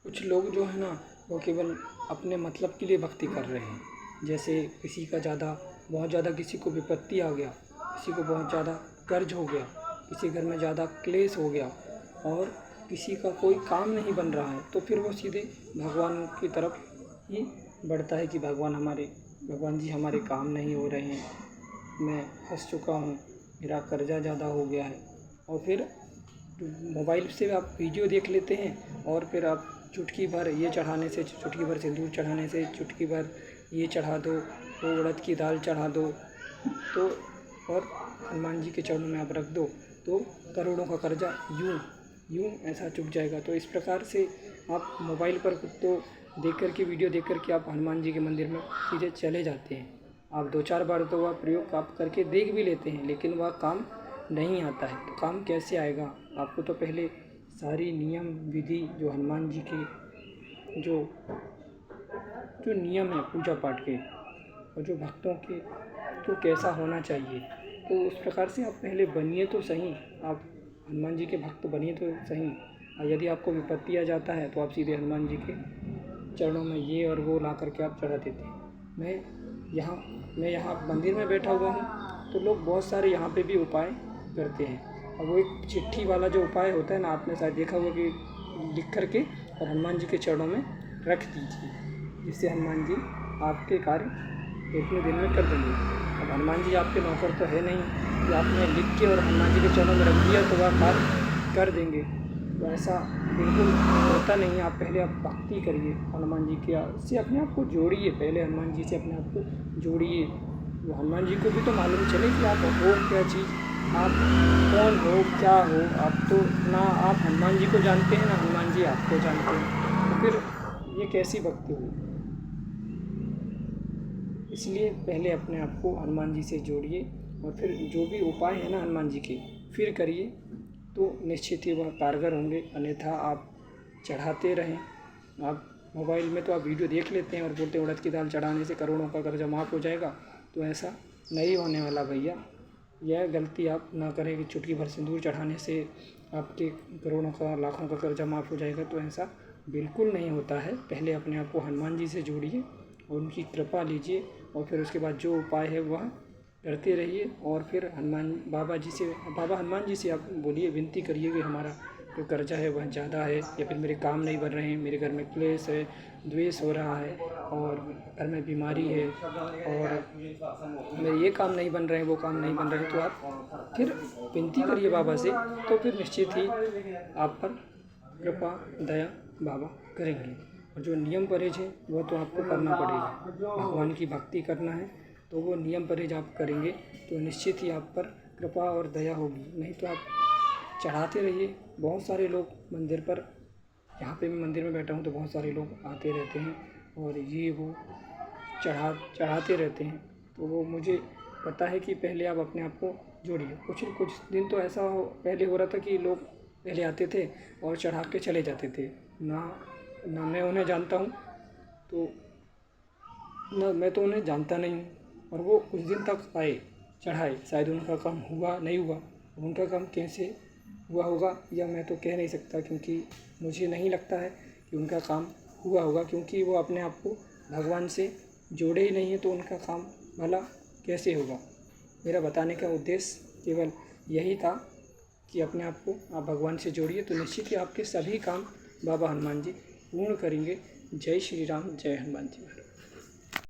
कुछ लोग जो है ना, वो केवल अपने मतलब के लिए भक्ति कर रहे हैं। जैसे किसी का बहुत ज़्यादा किसी को विपत्ति आ गया, किसी को बहुत ज़्यादा कर्ज हो गया, किसी घर में ज़्यादा क्लेश हो गया और किसी का कोई काम नहीं बन रहा है, तो फिर वो सीधे भगवान की तरफ ही बढ़ता है कि भगवान जी हमारे काम नहीं हो रहे हैं, मैं फंस चुका हूँ, मेरा कर्जा ज़्यादा हो गया है। और फिर मोबाइल से आप वीडियो देख लेते हैं और फिर आप चुटकी भर ये चढ़ाने से, चुटकी भर सिंदूर चढ़ाने से, चुटकी भर ये चढ़ा दो, वो उड़द की दाल चढ़ा दो, तो और हनुमान जी के चरणों में आप रख दो, तो करोड़ों का कर्जा यूँ ऐसा चुक जाएगा। तो इस प्रकार से आप मोबाइल पर तो देख कर के, वीडियो देख कर के आप हनुमान जी के मंदिर में सीधे चले जाते हैं। आप 2-4 बार तो वह प्रयोग आप करके देख भी लेते हैं, लेकिन वह काम नहीं आता है। तो काम कैसे आएगा? आपको तो पहले सारी नियम विधि जो हनुमान जी के जो नियम है पूजा पाठ के और जो भक्तों के तो कैसा होना चाहिए, तो उस प्रकार से आप पहले बनिए तो सही, आप हनुमान जी के भक्त बनिए तो सही। और यदि आपको विपत्ति आ जाता है तो आप सीधे हनुमान जी के चरणों में ये और वो ला करके आप चढ़ा देते हैं। मैं यहाँ मंदिर में बैठा हुआ हूँ, तो लोग बहुत सारे यहाँ पे भी उपाय करते हैं। और वो एक चिट्ठी वाला जो उपाय होता है ना, आपने शायद देखा होगा कि लिख कर के और हनुमान जी के चरणों में रख दीजिए, जिससे हनुमान जी आपके कार्य इतने दिन में कर देंगे। अब हनुमान जी आपके नौकर तो है नहीं कि आपने लिख के और हनुमान जी के चरणों में रख दिया तो वह कार्य कर देंगे, तो ऐसा बिल्कुल होता नहीं है। आप पहले आप भक्ति करिए हनुमान जी के से, अपने आप को जोड़िए, पहले हनुमान जी से अपने आप को जोड़िए। वो हनुमान जी को भी तो मालूम चले कि आप हो क्या चीज़, आप कौन हो, क्या हो। आप तो ना आप हनुमान जी को जानते हैं, ना हनुमान जी आपको जानते हैं, तो फिर ये कैसी भक्ति हुई? इसलिए पहले अपने आप को हनुमान जी से जोड़िए और फिर जो भी उपाय है ना हनुमान जी के फिर करिए, तो निश्चित ही वह कारगर होंगे। अन्यथा आप चढ़ाते रहें। आप मोबाइल में तो आप वीडियो देख लेते हैं और बोलते हैं उड़द की दाल चढ़ाने से करोड़ों का कर्जा माफ़ हो जाएगा, तो ऐसा नहीं होने वाला भैया। यह गलती आप ना करें कि चुटकी भर सिंदूर चढ़ाने से आपके करोड़ों का, लाखों का कर्जा माफ़ हो जाएगा, तो ऐसा बिल्कुल नहीं होता है। पहले अपने आप को हनुमान जी से जोड़िए और उनकी कृपा लीजिए और फिर उसके बाद जो उपाय है वह करते रहिए। और फिर बाबा हनुमान जी से आप बोलिए, विनती करिए कि हमारा जो कर्जा है वह ज़्यादा है, या फिर मेरे काम नहीं बन रहे हैं, मेरे घर में क्लेश है, द्वेष हो रहा है और घर में बीमारी है और मेरे ये काम नहीं बन रहे हैं, वो काम नहीं बन रहे हैं। तो आप फिर विनती करिए बाबा से, तो फिर निश्चित ही आप पर कृपा दया बाबा करेंगे। और जो नियम परहेज है वह तो आपको करना पड़ेगा। भगवान की भक्ति करना है तो वो नियम परहेज आप करेंगे तो निश्चित ही आप पर कृपा और दया होगी। नहीं तो आप चढ़ाते रहिए। बहुत सारे लोग मंदिर पर, यहाँ पे मैं मंदिर में बैठा हूँ तो बहुत सारे लोग आते रहते हैं और ये वो चढ़ाते रहते हैं। तो वो मुझे पता है कि पहले आप अपने आप को जोड़िए। कुछ दिन तो ऐसा पहले हो रहा था कि लोग पहले आते थे और चढ़ा के चले जाते थे, ना मैं उन्हें जानता हूँ, तो ना मैं तो उन्हें जानता नहीं हूँ, और वो कुछ दिन तक आए, चढ़ाए, शायद उनका काम हुआ नहीं हुआ। उनका काम कैसे हुआ होगा या मैं तो कह नहीं सकता, क्योंकि मुझे नहीं लगता है कि उनका काम हुआ होगा, क्योंकि वो अपने आप को भगवान से जोड़े ही नहीं है, तो उनका काम भला कैसे होगा। मेरा बताने का उद्देश्य केवल यही था कि अपने आप को आप भगवान से जोड़िए, तो निश्चित ही आपके सभी काम बाबा हनुमान जी पूर्ण करेंगे। जय श्री राम, जय हनुमान जी महाराज।